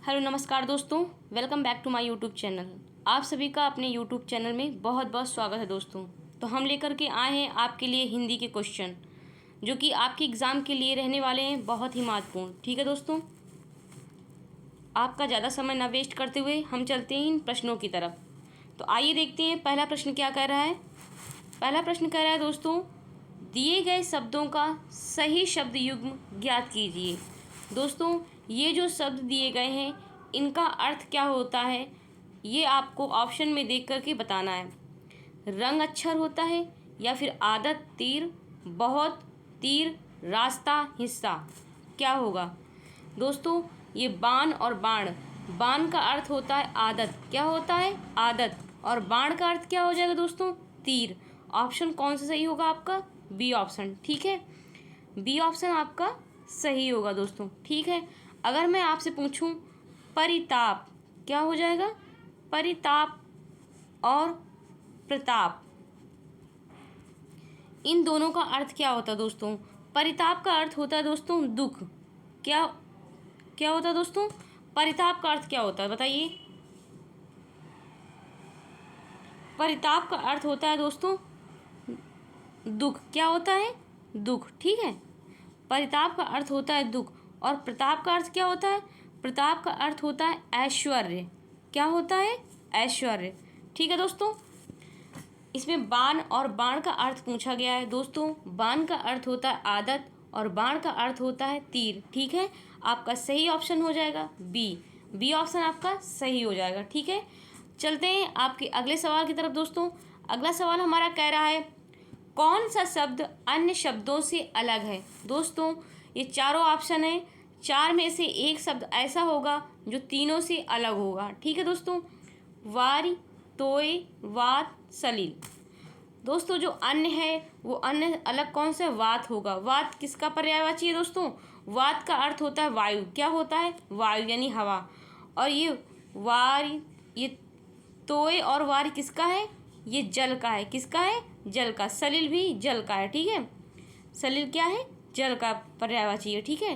Hello नमस्कार दोस्तों, welcome back to my YouTube channel. आप सभी का अपने यूट्यूब चैनल में बहुत बहुत स्वागत है दोस्तों। तो हम लेकर के आए हैं आपके लिए हिंदी के क्वेश्चन, जो कि आपके एग्ज़ाम के लिए रहने वाले हैं बहुत ही महत्वपूर्ण। ठीक है दोस्तों, आपका ज़्यादा समय ना वेस्ट करते हुए हम चलते हैं इन प्रश्नों की तरफ। तो आइए देखते हैं पहला प्रश्न क्या कह रहा है। पहला प्रश्न कह रहा है दोस्तों, दिए गए शब्दों का सही शब्द युग्म ज्ञात कीजिए। दोस्तों, ये जो शब्द दिए गए हैं इनका अर्थ क्या होता है ये आपको ऑप्शन में देख करके बताना है। रंग अक्षर होता है या फिर आदत, तीर, बहुत, तीर, रास्ता, हिस्सा, क्या होगा दोस्तों? ये बाण और बाण। बाण का अर्थ होता है आदत, क्या होता है? आदत। और बाण का अर्थ क्या हो जाएगा दोस्तों? तीर। ऑप्शन कौन सा सही होगा आपका? B option. ठीक है, बी ऑप्शन आपका सही होगा दोस्तों। ठीक है, अगर मैं आपसे पूछूं परिताप, क्या हो जाएगा? परिताप और प्रताप, इन दोनों का अर्थ क्या होता है दोस्तों? परिताप का अर्थ होता है दोस्तों दुख। क्या क्या होता है दोस्तों? परिताप का अर्थ क्या होता है बताइए? परिताप का अर्थ होता है दोस्तों दुख। क्या होता है? दुख। ठीक है, परिताप का अर्थ होता है दुख। और प्रताप का अर्थ क्या होता है? प्रताप का अर्थ होता है ऐश्वर्य। क्या होता है? ऐश्वर्य। ठीक है दोस्तों, इसमें बाण और बाण का अर्थ पूछा गया है दोस्तों। बाण का अर्थ होता है आदत और बाण का अर्थ होता है तीर। ठीक है, आपका सही ऑप्शन हो जाएगा बी। बी ऑप्शन आपका सही हो जाएगा। ठीक है, चलते हैं आपके अगले सवाल की तरफ दोस्तों। अगला सवाल हमारा कह रहा है, कौन सा शब्द अन्य शब्दों से अलग है? दोस्तों, ये चारों ऑप्शन है, चार में से एक शब्द ऐसा होगा जो तीनों से अलग होगा। ठीक है दोस्तों, वारी, तोय, वात, सलील। दोस्तों, जो अन्य है वो अन्य अलग कौन सा? वात होगा। वात किसका पर्यायवाची है दोस्तों? वात का अर्थ होता है वायु। क्या होता है? वायु यानी हवा। और ये वारी, ये तोय और वारी किसका है? ये जल का है। किसका है? जल का। सलील भी जल का है। ठीक है, सलील क्या है? जल का पर्यायवाची है। ठीक है,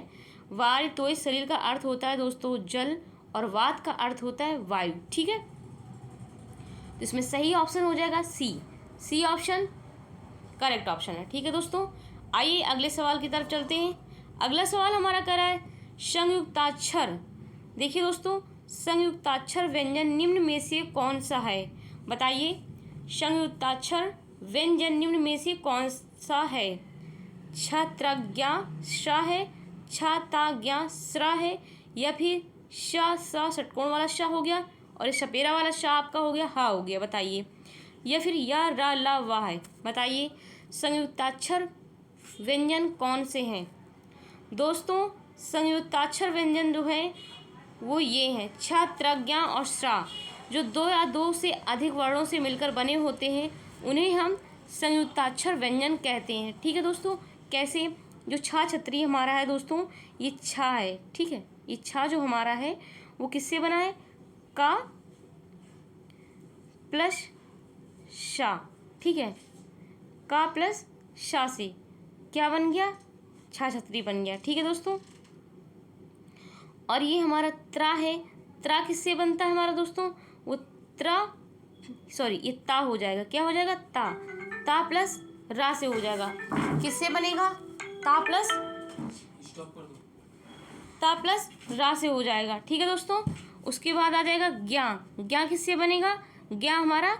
वारी, तोय, सलील का अर्थ होता है दोस्तों जल और वात का अर्थ होता है वायु। ठीक है, तो इसमें सही ऑप्शन हो जाएगा सी। सी ऑप्शन करेक्ट ऑप्शन है। ठीक है दोस्तों, आइए अगले सवाल की तरफ चलते हैं। अगला सवाल हमारा कह रहा है, संयुक्ताक्षर। देखिए दोस्तों, संयुक्ताक्षर व्यंजन निम्न में से कौन सा है? बताइए, संयुक्ताक्षर व्यंजन निम्न में से कौन सा है? छत्रज्ञा श्रा है, छाताज्ञा श्रा है, या फिर श स षटकोण वाला श हो गया और छपेरा वाला श आपका हो गया हा हो गया। बताइए, या फिर या रा ला वाह है। बताइए, संयुक्ताक्षर व्यंजन कौन से हैं? दोस्तों, संयुक्ताक्षर व्यंजन जो है वो ये हैं छ, त्रज्ञा और श्रा। जो दो या दो से अधिक वर्णों से मिलकर बने होते हैं उन्हें हम संयुक्ताक्षर व्यंजन कहते हैं। ठीक है दोस्तों, कैसे? जो छा छत्री हमारा है दोस्तों, ये छा है। ठीक है, ये छा जो हमारा है वो किससे बना है? का प्लस शा। ठीक है, का प्लस शा से क्या बन गया? छा छत्री बन गया। ठीक है दोस्तों, और ये हमारा त्रा है। त्रा किससे बनता है हमारा दोस्तों? वो त्रा, सॉरी, ये ता हो जाएगा। क्या हो जाएगा? ता। ता प्लस रा से हो जाएगा। किससे बनेगा? ता प्लस रा से हो जाएगा। ठीक है दोस्तों, उसके बाद आ जाएगा ज्ञा। ज्ञा किससे बनेगा? ज्ञा हमारा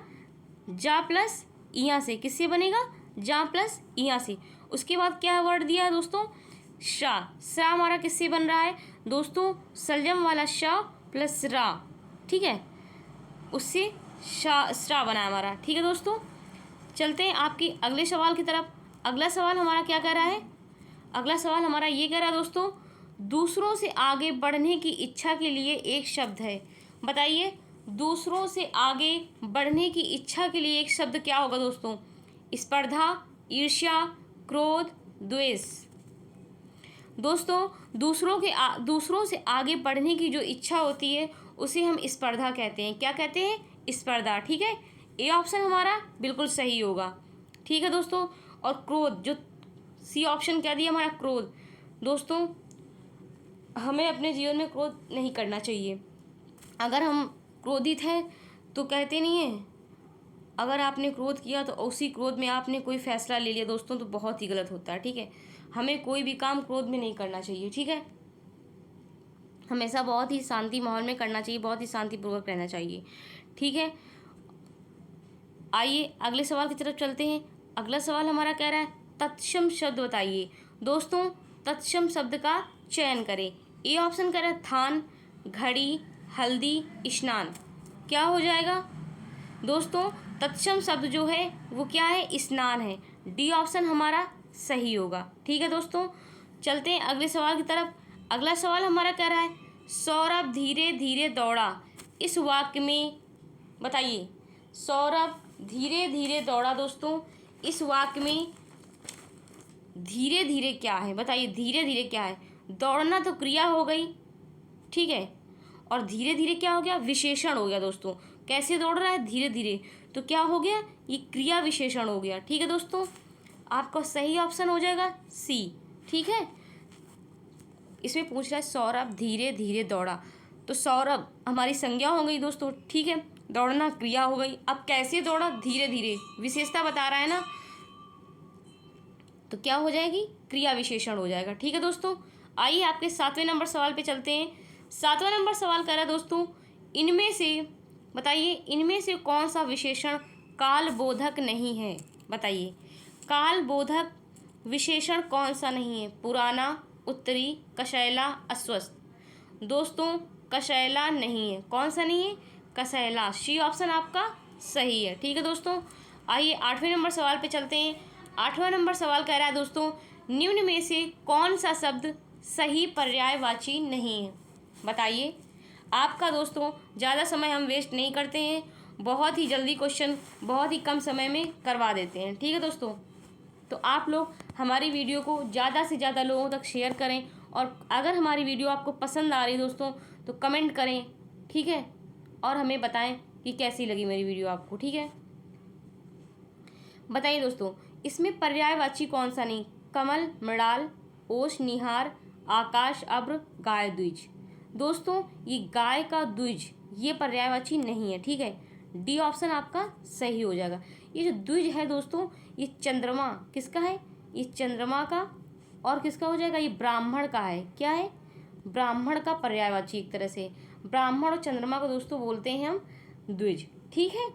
जा प्लस इया से। किससे बनेगा? जा प्लस इया से। उसके बाद क्या वर्ड दिया है दोस्तों? शा। शा हमारा किससे बन रहा है दोस्तों? सलजम वाला शा प्लस रा। ठीक है, उससे श्रा बना है हमारा। ठीक है दोस्तों, चलते हैं आपके अगले सवाल की तरफ। अगला सवाल हमारा क्या कह रहा है? अगला सवाल हमारा ये कह रहा है दोस्तों, दूसरों से आगे बढ़ने की इच्छा के लिए एक शब्द है। बताइए, दूसरों से आगे बढ़ने की इच्छा के लिए एक शब्द क्या होगा दोस्तों? स्पर्धा, ईर्ष्या, क्रोध, द्वेष। दोस्तों, दूसरों से आगे बढ़ने की जो इच्छा होती है उसे हम स्पर्धा कहते हैं। क्या कहते हैं? स्पर्धा। ठीक है, ए ऑप्शन हमारा बिल्कुल सही होगा। ठीक है दोस्तों, और क्रोध, जो सी ऑप्शन क्या दिया हमारा? क्रोध। दोस्तों, हमें अपने जीवन में क्रोध नहीं करना चाहिए। अगर हम क्रोधित हैं तो कहते नहीं हैं, अगर आपने क्रोध किया तो उसी क्रोध में आपने कोई फैसला ले लिया दोस्तों, तो बहुत ही गलत होता है। ठीक है, हमें कोई भी काम क्रोध में नहीं करना चाहिए। ठीक है, हमेशा बहुत ही शांति माहौल में करना चाहिए, बहुत ही शांतिपूर्वक रहना चाहिए। ठीक है, आइए अगले सवाल की तरफ चलते हैं। अगला सवाल हमारा कह रहा है तत्सम शब्द बताइए। दोस्तों, तत्सम शब्द का चयन करें। ए ऑप्शन कह रहा है थान, घड़ी, हल्दी, स्नान। क्या हो जाएगा दोस्तों? तत्सम शब्द जो है वो क्या है? स्नान है। डी ऑप्शन हमारा सही होगा। ठीक है दोस्तों, चलते हैं अगले सवाल की तरफ। अगला सवाल हमारा कह रहा है सौरभ धीरे धीरे दौड़ा। इस वाक्य में बताइए, सौरभ धीरे धीरे दौड़ा। दोस्तों, इस वाक्य में धीरे धीरे क्या है? बताइए, धीरे धीरे क्या है? दौड़ना तो क्रिया हो गई, ठीक है, और धीरे धीरे क्या हो गया? विशेषण हो गया। दोस्तों, कैसे दौड़ रहा है? धीरे धीरे, तो क्या हो गया? ये क्रिया विशेषण हो गया। ठीक है दोस्तों, आपका सही ऑप्शन हो जाएगा सी। ठीक है, इसमें पूछ रहा है सौरभ धीरे धीरे दौड़ा, तो सौरभ हमारी संज्ञा हो गई दोस्तों। ठीक है, दौड़ना क्रिया हो गई। अब कैसे दौड़ा? धीरे धीरे, विशेषता बता रहा है ना, तो क्या हो जाएगी? क्रिया विशेषण हो जाएगा। ठीक है दोस्तों, आइए आपके 7वें नंबर सवाल पे चलते हैं। 7वां नंबर सवाल कह रहा है दोस्तों, इनमें से बताइए, इनमें से कौन सा विशेषण कालबोधक नहीं है? बताइए, कालबोधक विशेषण कौन सा नहीं है? पुराना, उत्तरी, कशैला, अस्वस्थ। दोस्तों, कशैला नहीं है। कौन सा नहीं है? कशैला। सी ऑप्शन आपका सही है। ठीक है दोस्तों, आइए 8वें नंबर सवाल पे चलते हैं। 8वां नंबर सवाल कह रहा है दोस्तों, निम्न में से कौन सा शब्द सही पर्यायवाची नहीं है? बताइए। आपका दोस्तों ज़्यादा समय हम वेस्ट नहीं करते हैं, बहुत ही जल्दी क्वेश्चन बहुत ही कम समय में करवा देते हैं। ठीक है दोस्तों, तो आप लोग हमारी वीडियो को ज़्यादा से ज़्यादा लोगों तक शेयर करें, और अगर हमारी वीडियो आपको पसंद आ रही दोस्तों तो कमेंट करें। ठीक है, और हमें बताएं कि कैसी लगी मेरी वीडियो आपको। ठीक है, बताइए दोस्तों, इसमें पर्यायवाची कौन सा नहीं? कमल, मृणाल, ओश, निहार, आकाश, अब्र, गाय, द्विज। दोस्तों, ये गाय का द्विज ये पर्यायवाची नहीं है। ठीक है, डी ऑप्शन आपका सही हो जाएगा। ये जो द्विज है दोस्तों, ये चंद्रमा किसका है? ये चंद्रमा का, और किसका हो जाएगा? ये ब्राह्मण का है। क्या है? ब्राह्मण का पर्यायवाची। एक तरह से ब्राह्मण और चंद्रमा को दोस्तों बोलते हैं हम द्विज। ठीक है,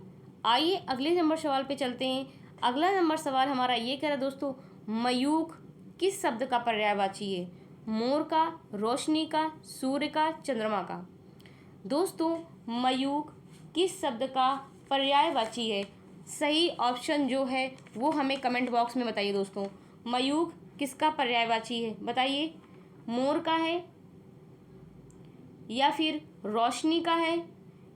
आइए अगले नंबर सवाल पे चलते हैं। अगला नंबर सवाल हमारा ये कह रहा है दोस्तों, मयूख किस शब्द का पर्यायवाची है? मोर का, रोशनी का, सूर्य का, चंद्रमा का। दोस्तों, मयूख किस शब्द का पर्यायवाची है? सही ऑप्शन जो है वो हमें कमेंट बॉक्स में बताइए दोस्तों। मयूख किसका पर्यायवाची है? बताइए, मोर का है, या फिर रोशनी का है,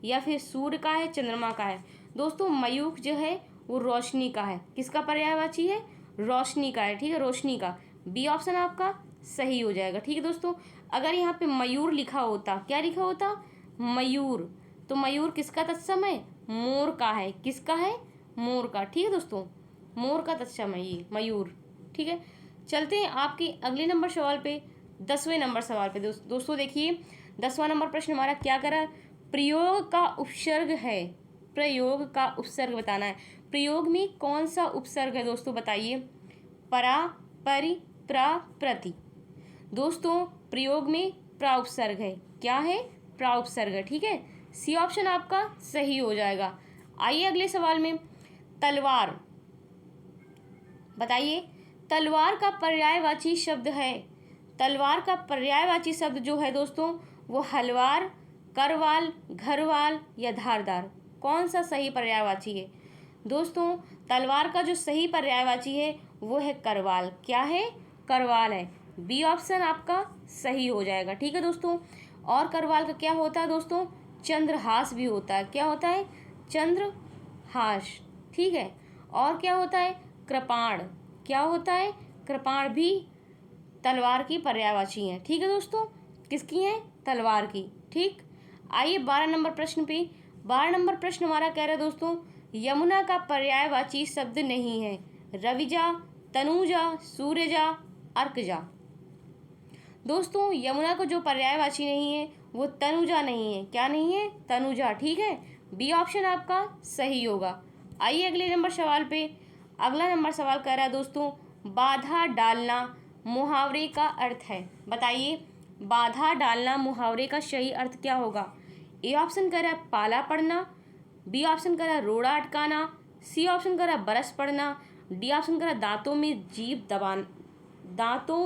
या फिर सूर्य का है, चंद्रमा का है। दोस्तों, मयूख जो है वो रोशनी का है। किसका पर्यायवाची है? रोशनी का है। ठीक है, रोशनी का। बी ऑप्शन आपका सही हो जाएगा। ठीक है दोस्तों, अगर यहाँ पे मयूर लिखा होता, क्या लिखा होता? मयूर, तो मयूर किसका तत्सम है? मोर का है। किसका है? मोर का। ठीक है दोस्तों, मोर का तत्सम है ये मयूर। ठीक है, चलते हैं आपके अगले नंबर सवाल पे, 10वें नंबर सवाल पे। दोस्तों देखिए, 10वां नंबर प्रश्न हमारा क्या करा? प्रयोग का उपसर्ग है। प्रयोग का उपसर्ग बताना है। प्रयोग में कौन सा उपसर्ग है दोस्तों? बताइए। परा, परि, प्रा, प्रति। दोस्तों, प्रयोग में प्रा उपसर्ग है। क्या है? प्रा उपसर्ग है। ठीक है, सी ऑप्शन आपका सही हो जाएगा। आइए अगले सवाल में, तलवार बताइए, तलवार का पर्यायवाची शब्द है। तलवार का पर्यायवाची शब्द जो है दोस्तों वो हलवार, करवाल, घरवाल या धारदार। कौन सा सही पर्यायवाची है? दोस्तों, तलवार का जो सही पर्यायवाची है वो है करवाल। क्या है? करवाल है। बी ऑप्शन आपका सही हो जाएगा। ठीक है दोस्तों, और करवाल का क्या होता है दोस्तों? चंद्रहास भी होता है। क्या होता है? चंद्रहास। ठीक है, और क्या होता है? कृपाण। क्या होता है? कृपाण भी तलवार की पर्यायवाची है। ठीक है दोस्तों, किसकी है? तलवार की। ठीक, आइए 12 नंबर प्रश्न पे। 12 नंबर प्रश्न हमारा कह रहा है दोस्तों, यमुना का पर्यायवाची शब्द नहीं है। रविजा, तनुजा, सूर्यजा, अर्कजा। दोस्तों यमुना को जो पर्यायवाची नहीं है वो तनुजा नहीं है। क्या नहीं है? तनुजा। ठीक है, बी ऑप्शन आपका सही होगा। आइए अगले नंबर सवाल पे। अगला नंबर सवाल कह रहा है दोस्तों, बाधा डालना मुहावरे का अर्थ है। बताइए, बाधा डालना मुहावरे का सही अर्थ क्या होगा? ए ऑप्शन कह रहा है पाला पड़ना, बी ऑप्शन कह रहा है रोड़ा अटकाना, सी ऑप्शन कह रहा है बरस पड़ना, डी ऑप्शन कह रहा है दांतों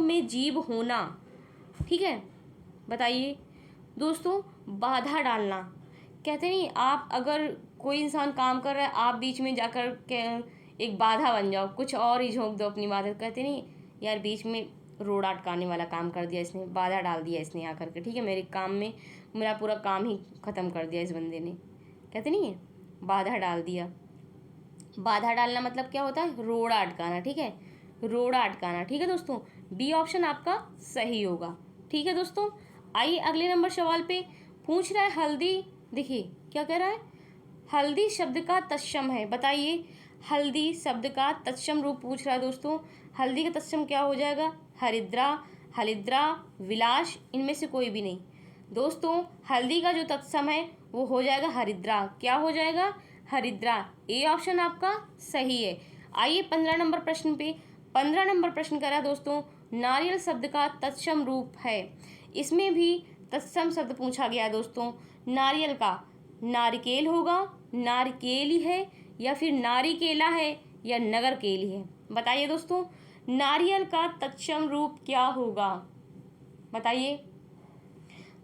में जीभ होना। ठीक है, बताइए दोस्तों, बाधा डालना कहते नहीं, आप अगर कोई इंसान काम कर रहा है, आप बीच में जाकर के एक बाधा बन जाओ, कुछ और ही झोंक दो अपनी बात। कहते नहीं यार बीच में रोड़ा अटकाने वाला काम कर दिया इसने, बाधा डाल दिया इसने आकर के। ठीक है, मेरे काम में मेरा पूरा काम ही ख़त्म कर दिया इस बंदे ने। कहते नहीं है, बाधा डाल दिया। बाधा डालना मतलब क्या होता है? रोड़ा अटकाना। ठीक है, रोड़ा अटकाना। ठीक है दोस्तों, बी ऑप्शन आपका सही होगा। ठीक है दोस्तों, आइए अगले नंबर सवाल पे। पूछ रहा है हल्दी, देखिए क्या कह रहा है, हल्दी शब्द का तत्सम है। बताइए, हल्दी शब्द का तत्सम रूप पूछ रहा है दोस्तों। हल्दी का तत्सम क्या हो जाएगा? हरिद्रा, हलिद्रा, विलास, इनमें से कोई भी नहीं। दोस्तों हल्दी का जो तत्सम है वो हो जाएगा हरिद्रा। क्या हो जाएगा? हरिद्रा। ए ऑप्शन आपका सही है। आइए 15 नंबर प्रश्न पे। 15 नंबर प्रश्न करा दोस्तों, नारियल शब्द का तत्सम रूप है। इसमें भी तत्सम शब्द पूछा गया दोस्तों। नारियल का नारिकेल होगा, नारिकेली है, या फिर नारिकेला है, या नगर केली है। बताइए दोस्तों, नारियल का तत्सम रूप क्या होगा? बताइए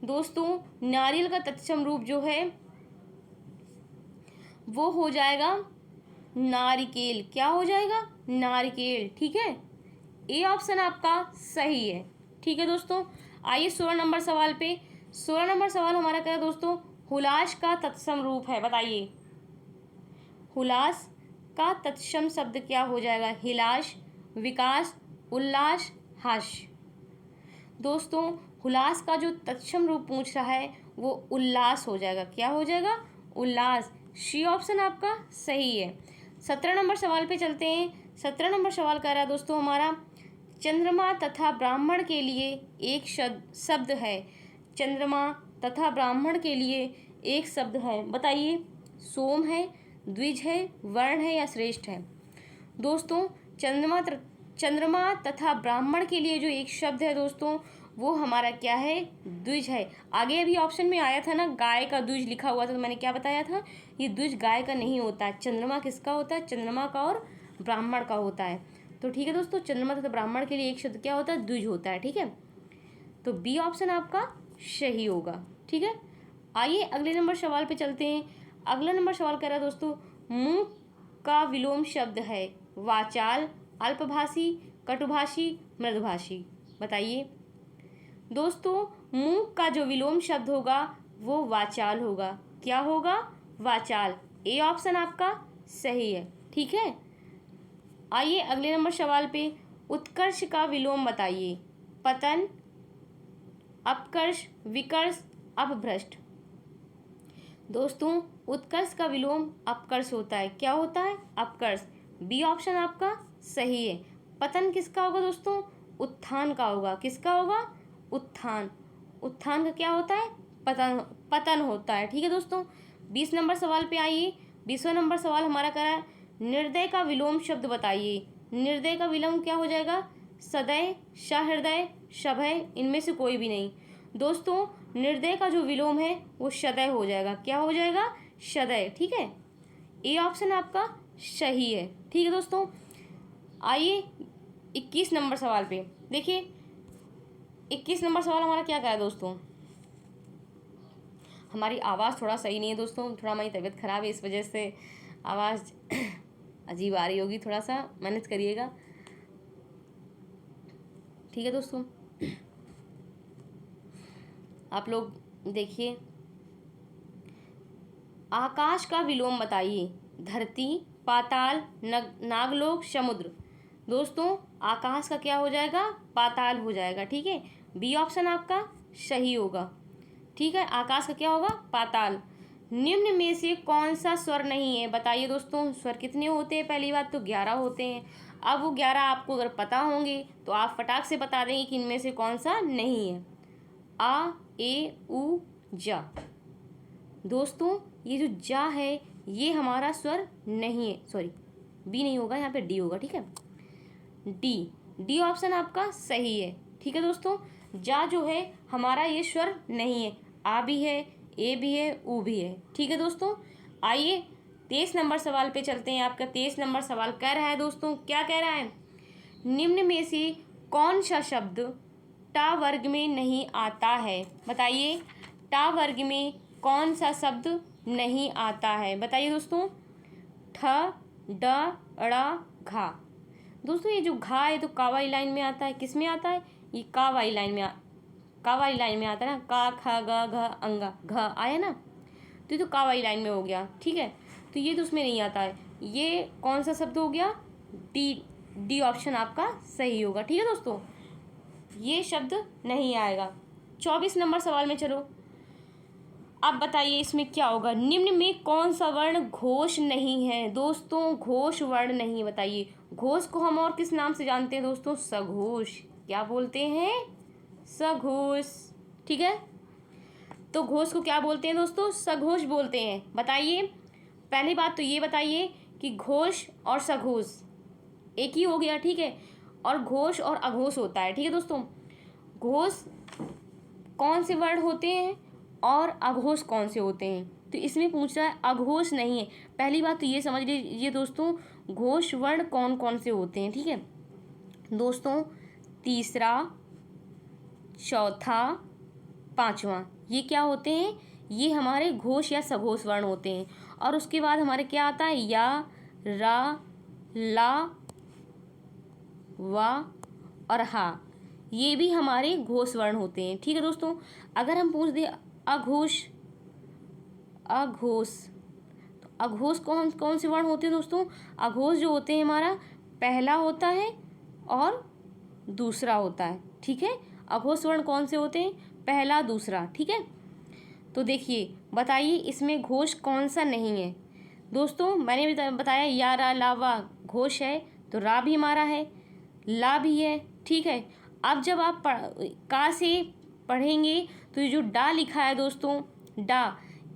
दोस्तों, नारियल का तत्सम रूप जो है वो हो जाएगा नारिकेल। क्या हो जाएगा? नारिकेल। ठीक है, ए ऑप्शन आपका सही है। ठीक है दोस्तों, आइए 16 नंबर सवाल पे। 16 नंबर सवाल हमारा क्या है दोस्तों, हुलास का तत्सम रूप है। बताइए, हुलास का तत्सम शब्द क्या हो जाएगा? हिलास, विकास, उल्लास, हास्य। दोस्तों हुलास का जो तत्सम रूप पूछ रहा है वो उल्लास हो जाएगा। क्या हो जाएगा? उल्लास। सी ऑप्शन आपका सही है। 17 नंबर सवाल पे चलते हैं। 17 नंबर सवाल कह रहा है दोस्तों हमारा, चंद्रमा तथा ब्राह्मण के लिए एक शब्द है। चंद्रमा तथा ब्राह्मण के लिए एक शब्द है। बताइए, सोम है, द्विज है, वर्ण है, या श्रेष्ठ है? दोस्तों चंद्रमा तथा ब्राह्मण के लिए जो एक शब्द है दोस्तों वो हमारा क्या है? द्विज है। आगे अभी ऑप्शन में आया था ना, गाय का द्विज लिखा हुआ था, तो मैंने क्या बताया था? ये द्विज गाय का नहीं होता है। चंद्रमा किसका होता है? चंद्रमा का और ब्राह्मण का होता है। तो ठीक है दोस्तों, चंद्रमा तथा ब्राह्मण के लिए एक शब्द क्या होता है? द्विज होता है। ठीक है, तो बी ऑप्शन आपका सही होगा। ठीक है, आइए अगले नंबर सवाल पे चलते हैं। अगला नंबर सवाल कह रहा है दोस्तों, मुंह का विलोम शब्द है। वाचाल, अल्पभाषी, कटुभाषी, मृदुभाषी। बताइए दोस्तों, मुंह का जो विलोम शब्द होगा वो वाचाल होगा। क्या होगा? वाचाल। ए ऑप्शन आपका सही है। ठीक है, आइए अगले नंबर सवाल पे। उत्कर्ष का विलोम बताइए। पतन, अपकर्ष, विकर्ष, अपभ्रष्ट। दोस्तों उत्कर्ष का विलोम अपकर्ष होता है। क्या होता है? अपकर्ष। बी ऑप्शन आपका सही है। पतन किसका होगा दोस्तों? उत्थान का होगा। किसका होगा? उत्थान। उत्थान का क्या होता है? पतन होता है। ठीक है दोस्तों, 20 नंबर सवाल पे आइए। 20वां नंबर सवाल हमारा करा है, निर्दय का विलोम शब्द बताइए। निर्दय का विलोम क्या हो जाएगा? सदय, सहृदय, सभय, इनमें से कोई भी नहीं। दोस्तों निर्दय का जो विलोम है वो सदय हो जाएगा। क्या हो जाएगा? सदय। ठीक है, ए ऑप्शन आपका सही है। ठीक है दोस्तों, आइए 21 नंबर सवाल पे। देखिए 21 नंबर सवाल हमारा क्या कहा है दोस्तों, हमारी आवाज़ थोड़ा सही नहीं है दोस्तों, थोड़ा हमारी तबीयत ख़राब है, इस वजह से आवाज़ अजीब आ रही होगी, थोड़ा सा मैनेज करिएगा। ठीक है दोस्तों, आप लोग देखिए, आकाश का विलोम बताइए। धरती, पाताल, नागलोक, समुद्र। दोस्तों आकाश का क्या हो जाएगा? पाताल हो जाएगा। ठीक है, बी ऑप्शन आपका सही होगा। ठीक है, आकाश का क्या होगा? पाताल। निम्न में से कौन सा स्वर नहीं है? बताइए दोस्तों, स्वर कितने होते हैं? पहली बात तो 11 होते हैं। अब वो 11 आपको अगर पता होंगे तो आप फटाक से बता देंगे कि इनमें से कौन सा नहीं है। आ, ए, उ, जा। दोस्तों ये जो जा है ये हमारा स्वर नहीं है, सॉरी बी नहीं होगा, यहाँ पे डी होगा, ठीक है। डी ऑप्शन आपका सही है, ठीक है दोस्तों। जा जो है हमारा ये स्वर नहीं है, आ भी है, ए भी है, उ भी है, ठीक है दोस्तों। आइए 23 नंबर सवाल पे चलते हैं। आपका 23 नंबर सवाल कह रहा है दोस्तों, क्या कह रहा है, निम्न में से कौन सा शब्द टा वर्ग में नहीं आता है। बताइए टा वर्ग में कौन सा शब्द नहीं आता है, बताइए दोस्तों। ठ, ड, ड़, घा। दोस्तों ये जो घा है तो का वाली लाइन में आता है, किस में आता है, ये का वाली लाइन में का वाली लाइन में आता है ना, का, ख, ग, घ, अंगा, घ आया ना, तो ये तो का वाली लाइन में हो गया, ठीक है। तो ये तो उसमें नहीं आता है, ये कौन सा शब्द हो गया, डी ऑप्शन आपका सही होगा, ठीक है दोस्तों। ये शब्द नहीं आएगा। 24 नंबर सवाल में चलो, अब बताइए इसमें क्या होगा, निम्न में कौन सा वर्ण घोष नहीं है। दोस्तों घोष वर्ण नहीं है, बताइए। घोष को हम और किस नाम से जानते हैं दोस्तों, सघोष। क्या बोलते हैं, सघोष, ठीक है। तो घोष को क्या बोलते हैं दोस्तों, सघोष बोलते हैं। बताइए पहली बात तो ये बताइए कि घोष और सघोष एक ही हो गया, ठीक है, और घोष और अघोष होता है, ठीक है दोस्तों। घोष कौन से वर्ण होते हैं और अघोष कौन से होते हैं, तो इसमें पूछ रहा है अघोष नहीं है। पहली बात तो ये समझ लीजिए दोस्तों, घोष वर्ण कौन कौन से होते हैं, ठीक है दोस्तों। तीसरा, चौथा, पांचवा, ये क्या होते हैं, ये हमारे घोष या सघोष वर्ण होते हैं। और उसके बाद हमारे क्या आता है, या, रा, ला, वा और हा, ये भी हमारे घोष वर्ण होते हैं, ठीक है दोस्तों। अगर हम पूछ दें अघोष, तो अघोष कौन से वर्ण होते हैं दोस्तों, अघोष जो होते हैं हमारा पहला होता है और दूसरा होता है, ठीक है। अघोष वर्ण कौन से होते हैं, पहला, दूसरा, ठीक है। तो देखिए बताइए इसमें घोष कौन सा नहीं है दोस्तों। मैंने बताया या, रा, ला, वा घोष है, तो रा भी हमारा है, ला भी है, ठीक है। अब जब आप का से पढ़ेंगे तो ये जो डा लिखा है दोस्तों, डा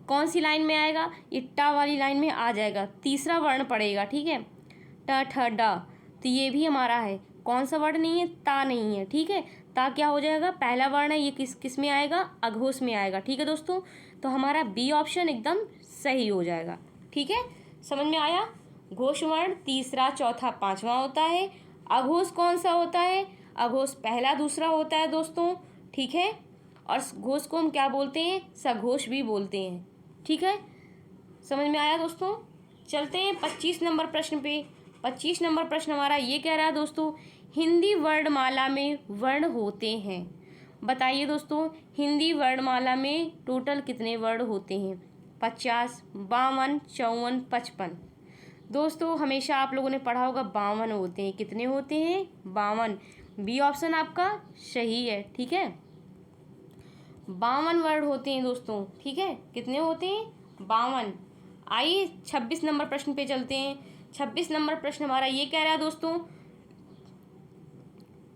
कौन सी लाइन में आएगा, ये टा वाली लाइन में आ जाएगा, तीसरा वर्ण पड़ेगा, ठीक है। ट, ठ, डा, तो ये भी हमारा है, कौन सा वर्ण नहीं है, ता नहीं है, ठीक है। ता क्या हो जाएगा, पहला वर्ण है, ये किस में आएगा, अघोष में आएगा, ठीक है दोस्तों। तो हमारा बी ऑप्शन एकदम सही हो जाएगा, ठीक है। समझ में आया, घोष वर्ण तीसरा, चौथा, पांचवा होता है। अघोष कौन सा होता है, अघोष पहला, दूसरा होता है दोस्तों, ठीक है। और घोष को हम क्या बोलते हैं, सघोष भी बोलते हैं, ठीक है। समझ में आया दोस्तों। चलते हैं 25 नंबर प्रश्न पे। 25 नंबर प्रश्न हमारा ये कह रहा है दोस्तों, हिंदी वर्णमाला में वर्ण होते हैं। बताइए दोस्तों हिंदी वर्णमाला में टोटल कितने वर्ण होते हैं, 50, 52, 54, 55। दोस्तों हमेशा आप लोगों ने पढ़ा होगा 52 होते हैं, कितने होते हैं, 52। बी ऑप्शन आपका सही है, ठीक है। 52 वर्ण होते हैं दोस्तों, ठीक है। कितने होते हैं, 52। आइए 26 नंबर प्रश्न पे चलते हैं। 26 नंबर प्रश्न हमारा ये कह रहा है दोस्तों,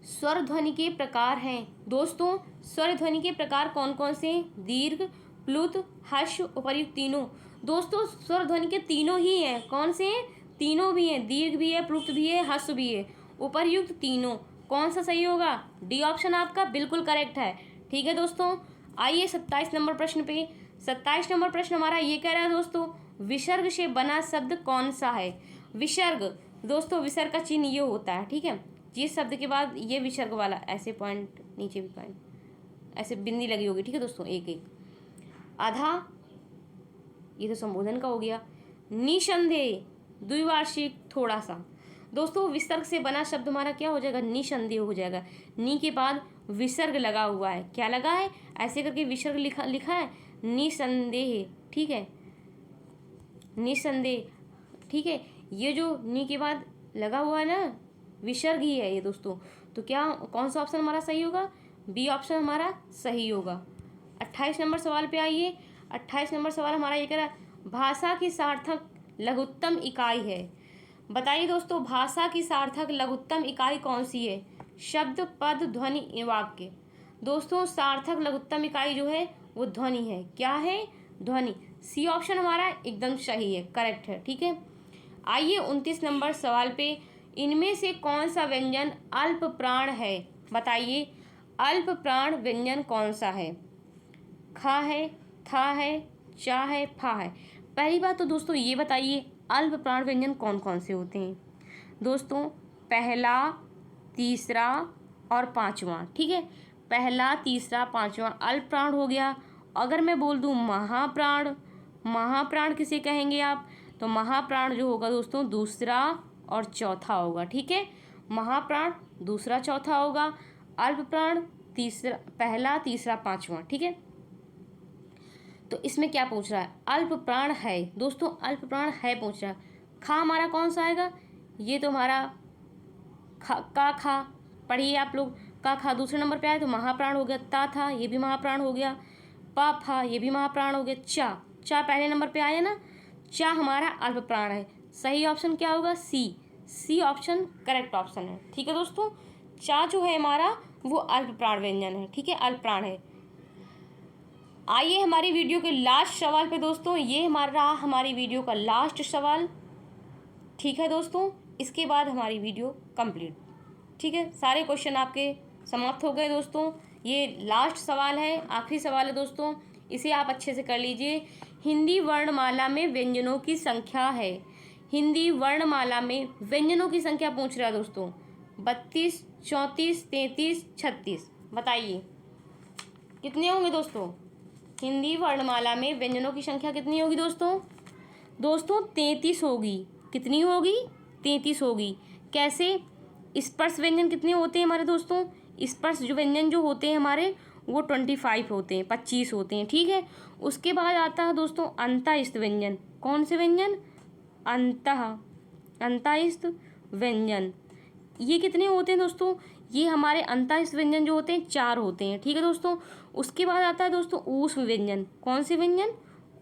स्वर ध्वनि के प्रकार हैं। दोस्तों स्वर ध्वनि के प्रकार कौन कौन से, दीर्घ, प्लुत, ह्रस्व, उपर्युक्त तीनों। दोस्तों स्वर ध्वनि के तीनों ही हैं, कौन से हैं, तीनों भी हैं, दीर्घ भी है, प्लुत भी है, ह्रस्व भी है, उपर्युक्त तीनों। कौन सा सही होगा, डी ऑप्शन आपका बिल्कुल करेक्ट है, ठीक है दोस्तों। आइए 27 नंबर प्रश्न पे। 27 नंबर प्रश्न हमारा ये कह रहा है दोस्तों, विसर्ग से बना शब्द कौन सा है। विसर्ग दोस्तों, विसर्ग का चिन्ह ये होता है, ठीक है। जिस शब्द के बाद ये विसर्ग वाला ऐसे पॉइंट, नीचे भी पॉइंट, ऐसे बिंदी लगी होगी, ठीक है दोस्तों, एक एक। आधा, ये तो संबोधन का हो गया। निसंदेह, द्विवार्षिक, थोड़ा सा। दोस्तों विसर्ग से बना शब्द हमारा क्या हो जाएगा, निसंदेह हो जाएगा। नी के बाद विसर्ग लगा हुआ है, क्या लगा है, ऐसे करके विसर्ग लिखा है, निसंदेह, ठीक है, निसंदेह, ठीक है। ये जो नी के बाद लगा हुआ है ना, विसर्ग ही है ये दोस्तों। तो क्या कौन सा ऑप्शन हमारा सही होगा, बी ऑप्शन हमारा सही होगा। 28 नंबर सवाल पे आइए। 28 नंबर सवाल हमारा ये कह रहा है, भाषा की सार्थक लघुत्तम इकाई है। बताइए दोस्तों, भाषा की सार्थक लघुत्तम इकाई कौन सी है? शब्द, पद, ध्वनि, वाक्य। दोस्तों सार्थक लघुत्तम इकाई जो है वो ध्वनि है। क्या है? ध्वनि। सी ऑप्शन हमारा एकदम सही है, करेक्ट है। ठीक है, आइए 29 नंबर सवाल पे, इनमें से कौन सा व्यंजन अल्प प्राण है? बताइए, अल्प प्राण व्यंजन कौन सा है? खा है, था है, चा है, फा है। पहली बात तो दोस्तों ये बताइए, अल्प प्राण व्यंजन कौन कौन से होते हैं? दोस्तों पहला, तीसरा और पांचवा। ठीक है, पहला, तीसरा, पांचवा अल्प प्राण हो गया। अगर मैं बोल दूं महाप्राण, महाप्राण किसे कहेंगे आप? तो महाप्राण जो होगा दोस्तों दूसरा और चौथा होगा। ठीक है, महाप्राण दूसरा चौथा होगा, अल्प प्राण तीसरा, पहला, तीसरा, पांचवा। ठीक है, तो इसमें क्या पूछ रहा है? अल्प प्राण है दोस्तों, अल्प प्राण है पूछ रहा है। खा हमारा कौन सा आएगा? ये तो हमारा का खा, पढ़िए आप लोग। का खा दूसरे नंबर पे आया तो महाप्राण हो गया। ता था, ये भी महाप्राण हो गया। पा फा, ये भी महाप्राण हो गया। चा, चा पहले नंबर पे आया ना, चा हमारा अल्प प्राण है। सही ऑप्शन क्या होगा? सी। सी ऑप्शन करेक्ट ऑप्शन है। ठीक है दोस्तों, चा जो है हमारा वो अल्प प्राण व्यंजन है। ठीक है, अल्प प्राण है। आइए हमारी वीडियो के लास्ट सवाल पे दोस्तों, ये हमारा रहा हमारी वीडियो का लास्ट सवाल। ठीक है दोस्तों, इसके बाद हमारी वीडियो कंप्लीट। ठीक है, सारे क्वेश्चन आपके समाप्त हो गए दोस्तों। ये लास्ट सवाल है, आखिरी सवाल है दोस्तों, इसे आप अच्छे से कर लीजिए। हिंदी वर्णमाला में व्यंजनों की संख्या है। हिंदी वर्णमाला में व्यंजनों की संख्या पूछ रहा है दोस्तों, 32, 34, 33, 36। बताइए कितने होंगे दोस्तों? हिंदी वर्णमाला में व्यंजनों की संख्या कितनी होगी दोस्तों? दोस्तों 33 होगी। कितनी होगी? 33 होगी। कैसे? स्पर्श व्यंजन कितने होते हैं हमारे दोस्तों? स्पर्श जो व्यंजन जो होते हैं हमारे वो 25 होते हैं, 25 होते हैं। ठीक है, उसके बाद आता है दोस्तों अंतःस्थ व्यंजन। कौन से व्यंजन? अंतःस्थ व्यंजन। ये कितने होते हैं दोस्तों? ये हमारे अंतःस्थ व्यंजन जो होते हैं 4 होते हैं। ठीक है दोस्तों, उसके बाद आता है दोस्तों ऊष्म व्यंजन। कौन से व्यंजन?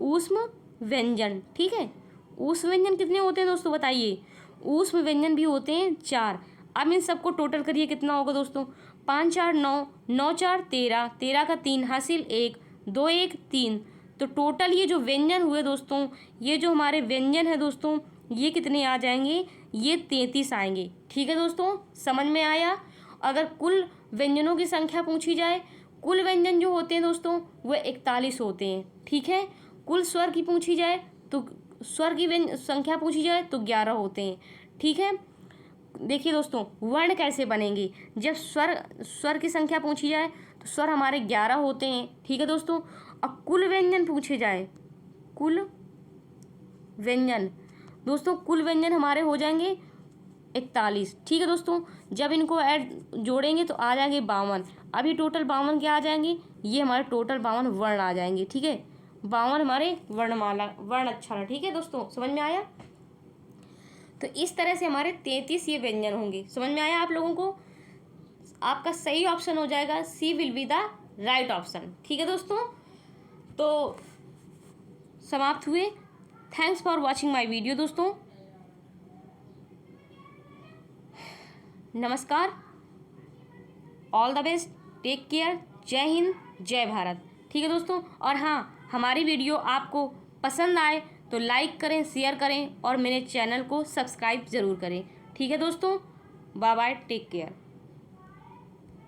ऊष्म व्यंजन। ठीक है, ऊष्म व्यंजन कितने होते हैं दोस्तों? बताइए। ऊष्म व्यंजन भी होते हैं 4। अब इन सबको टोटल करिए, कितना होगा दोस्तों? 5 4 9, 9 4 13, 13 का 3 हासिल 1, 2 1 3। तो टोटल ये जो व्यंजन हुए दोस्तों, ये जो हमारे व्यंजन है दोस्तों, ये कितने आ जाएंगे? ये 33 आएंगे। ठीक है दोस्तों, समझ में आया? अगर कुल व्यंजनों की संख्या पूछी जाए, कुल व्यंजन जो होते हैं दोस्तों वो 41 होते हैं। ठीक है, कुल स्वर की पूछी जाए तो स्वर की संख्या पूछी जाए तो 11 होते हैं। ठीक है, देखिए दोस्तों वर्ण कैसे बनेंगे। जब स्वर की संख्या पूछी जाए तो स्वर हमारे 11 होते हैं। ठीक है दोस्तों, अब कुल व्यंजन पूछे जाए, कुल व्यंजन दोस्तों, कुल व्यंजन हमारे हो जाएंगे 41। ठीक है दोस्तों, जब इनको ऐड जोड़ेंगे तो आ जाएंगे 52। अभी टोटल 52 क्या आ जाएंगे? ये हमारे टोटल 52 वर्ण आ जाएंगे। ठीक है, 52 हमारे वर्णमाला वर्ण अक्षर। ठीक है दोस्तों, समझ में आया? तो इस तरह से हमारे 33 ये व्यंजन होंगे। समझ में आया आप लोगों को? आपका सही ऑप्शन हो जाएगा C will be the right option. ठीक है दोस्तों, तो समाप्त हुए। Thanks for watching my video दोस्तों। नमस्कार, all the best, take care, जय हिंद, जय भारत। ठीक है दोस्तों, और हाँ, हमारी वीडियो आपको पसंद आए तो लाइक करें, शेयर करें और मेरे चैनल को सब्सक्राइब ज़रूर करें। ठीक है दोस्तों, बाय बाय, टेक केयर।